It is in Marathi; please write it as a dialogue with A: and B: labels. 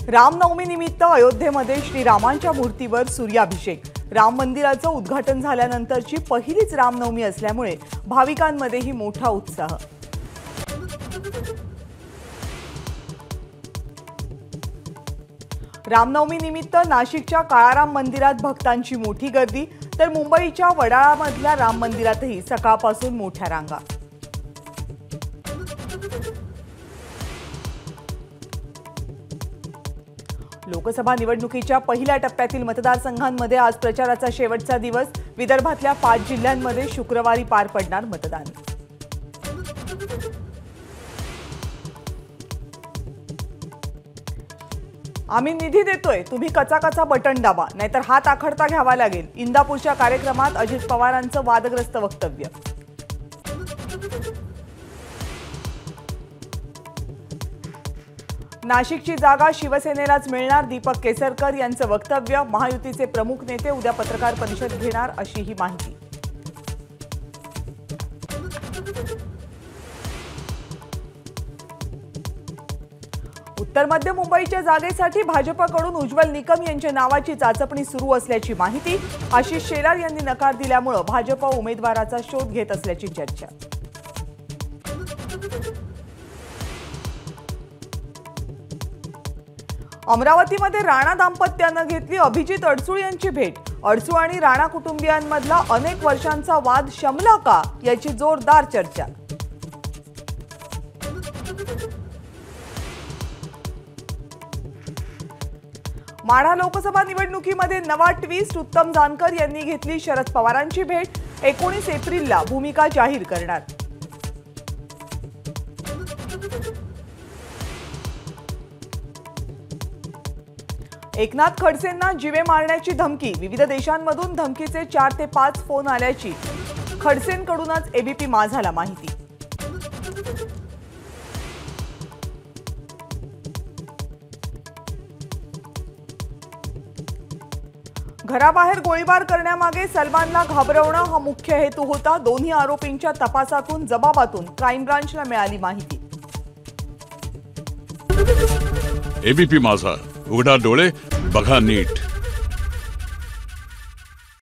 A: रामनवमी निमित्त अयोध्येमध्ये श्रीरामांच्या मूर्तीवर सूर्याभिषेक। राम मंदिराचं उद्घाटन झाल्यानंतरची पहिलीच रामनवमी असल्यामुळे भाविकांमध्येही मोठा उत्साह। रामनवमी निमित्त नाशिकच्या काळाराम मंदिरात भक्तांची मोठी गर्दी, तर मुंबईच्या वडाळामधल्या राम मंदिरातही सकाळपासून मोठ्या रांगा। लोकसभा निवडणुकीच्या पहिल्या टप्प्यातील मतदारसंघांमध्ये आज प्रचाराचा शेवटचा दिवस। विदर्भातल्या 5 जिल्ह्यांमध्ये शुक्रवारी पार पडणार मतदान। आम्ही निधी देतोय, तुम्ही कचा बटन दाबा, नाहीतर हात आखडता घ्यावा लागेल। इंदापूरच्या कार्यक्रमात अजित पवारांचं वादग्रस्त वक्तव्य। नाशिकची जागा शिवसेनेलाच मिळणार, दीपक केसरकर यांचं वक्तव्य। महायुतीचे प्रमुख नेते उद्या पत्रकार परिषद घेणार अशी ही माहिती। उत्तर मध्य मुंबईच्या जागेसाठी भाजपकडून उज्ज्वल निकम यांच्या नावाची चाचपणी सुरू असल्याची माहिती। आशिष शेलार यांनी नकार दिल्यामुळे भाजप उमेदवाराचा शोध घेत असल्याची चर्चा। अमरावतीमध्ये राणा दाम्पत्याने घेतली अभिजित अडसूळ यांची भेट। अडसूळ आणि राणा कुटुंबियांमधला अनेक वर्षांचा वाद शमला का, याची जोरदार चर्चा। माढा लोकसभा निवडणुकीमध्ये नवा ट्विस्ट, उत्तम जानकर यांनी घेतली शरद पवारांची भेट। 19 एप्रिलला भूमिका जाहीर करणार। एकनाथ खडसेंना जीवे मारण्याची धमकी। विविध देशांमधून धमकीचे 4 ते 5 फोन आल्याची खडसेंकडूनच एबीपी माझाला माहिती। घराबाहेर गोळीबार करण्यामागे सलमानला घाबरवणं हा मुख्य हेतू होता। दोन्ही आरोपींच्या तपासातून जबाबातून क्राईम ब्रांचला मिळाली माहिती।
B: एबीपी माझा, उघडा डोळे बघा नीट।